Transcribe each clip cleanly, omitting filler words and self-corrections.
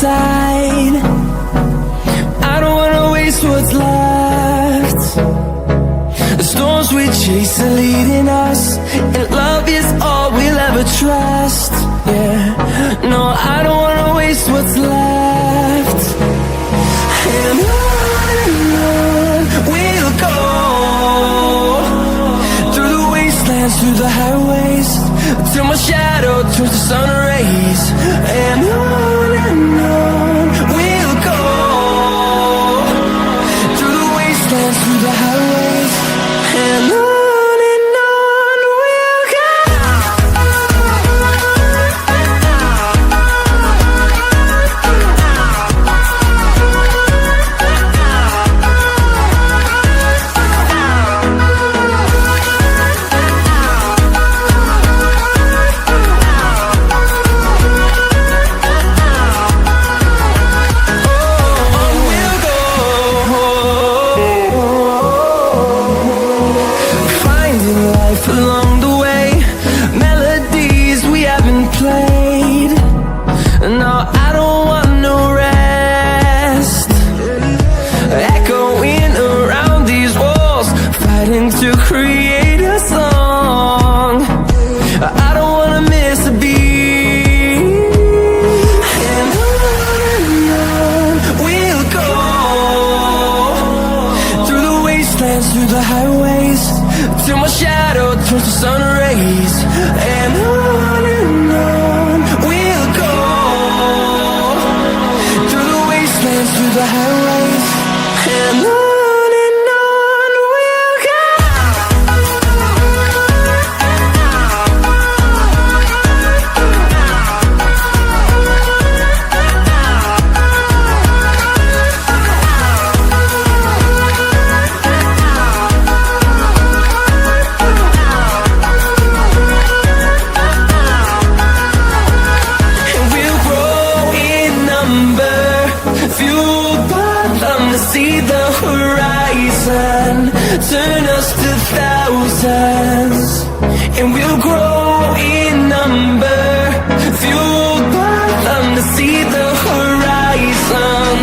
side. I don't wanna waste what's left. The storms we chase are leading us, and love is all we'll ever trust. Yeah, no, I don't wanna waste what's left. And on we'll go, through the wastelands, through the highways, till my shadow turns to sun rays. And on we'll go, through the wastelands, through the highways, and on we'll go. Along the way, melodies we haven't played. No, I don't want no rest. Echoing around these walls, fighting to create a song. I don't wanna miss a beat. And on we'll go, through the wastelands, through the highways, till my shadow turns to sun rays. And on we'll go, through the wastelands, through the highways, and on we'll go. See the horizon, turn us to thousands, and we'll grow in number, fueled by them. To see the horizon,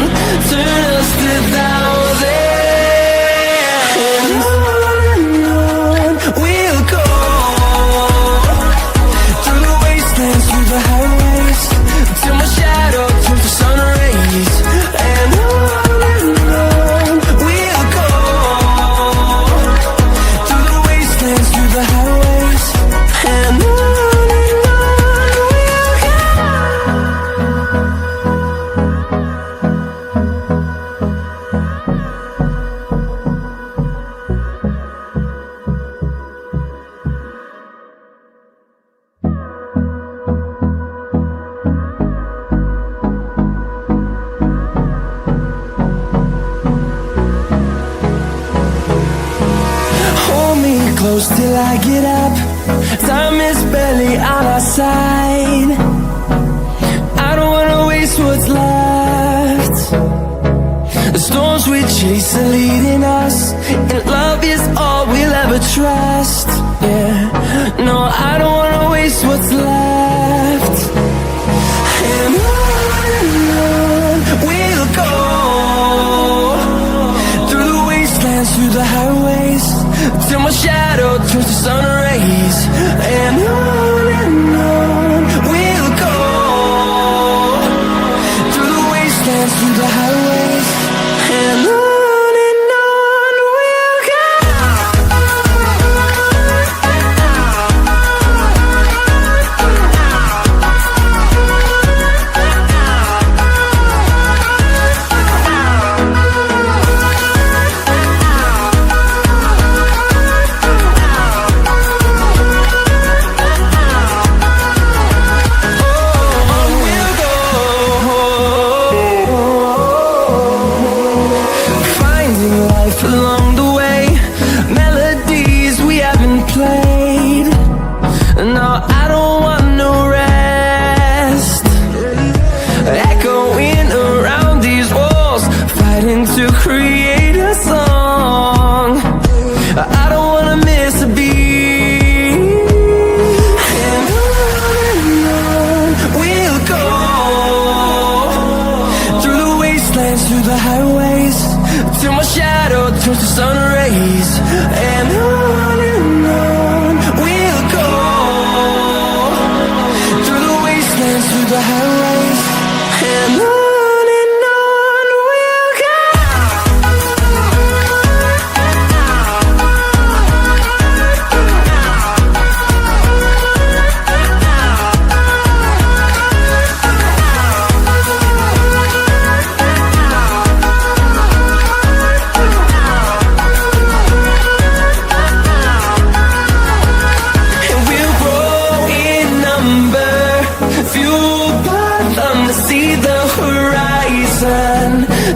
turn us to thousands, and on we'll go, through the wastelands, through the highways, till my shadow turns to sun rays. And on close till I get up, time is barely on our side. I don't wanna waste what's left. The storms we chase are leading us, and love is all we'll ever trust. Yeah, no, I don't wanna waste what's left. And on we'll go, through the wastelands, through the highways, till my shadow turns to sun rays. And on we'll go, through the wastelands, through the highways, and on we'll go. till my shadow turns to sun rays. And on we'll go, through the wastelands, through the highways. And on we'll go.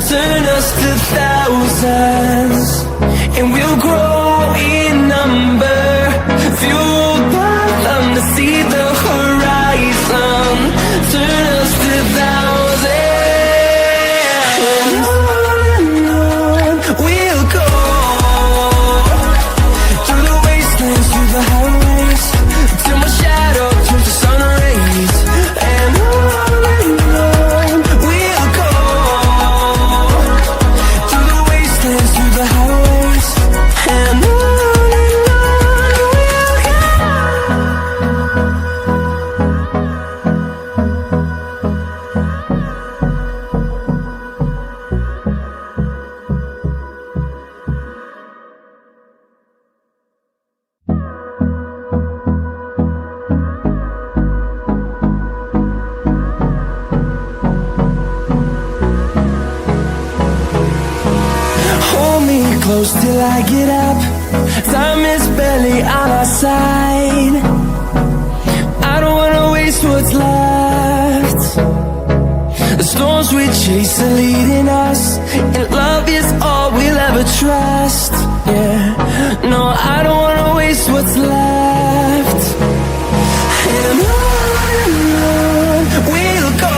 Turn us to thousands, and we'll grow in number, fueled by them to see the horizon. Turn us to thousands, and on we'll go, through the wastelands, through the highways, till my shadow turns to sun rays. And on we'll go, through the highways. And on we'll go. Close till I get up. Time is barely on our side. I don't wanna waste what's left. The storms we chase are leading us, and love is all we'll ever trust. Yeah, no, I don't wanna waste what's left. And on we'll go,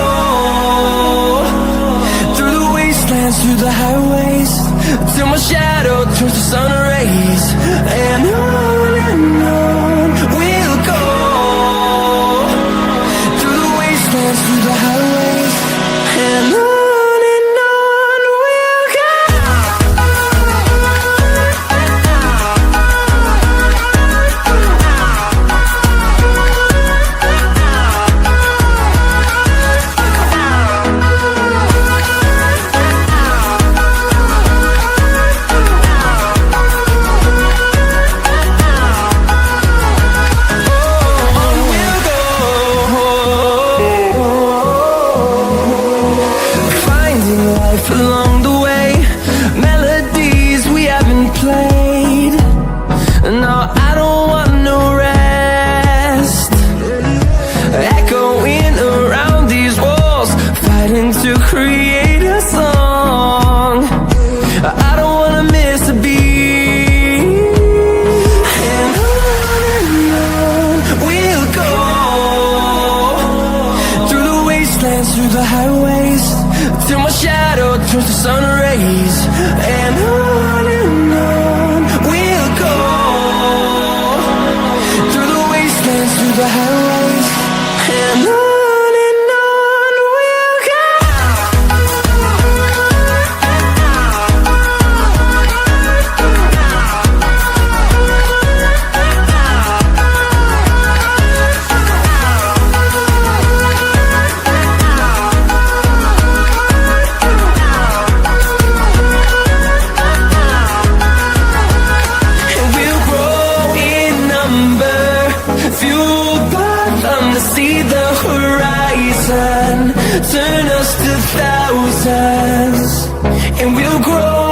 through the wastelands, through the highways, till my shadow turns to sun rays. And on we'll go, through the wastelands, through the highways. And on we'll go. Along the way, melodies we haven't played. No, I don't want no rest. Echoing around these walls, fighting to create a song. I don't wanna miss a beat. And on we'll go, through the wastelands, through the highways, till my shadow turns to sun rays. And on we'll go, through the wastelands, through the highways. And on we'll go. See the horizon, turn us to thousands, and we'll grow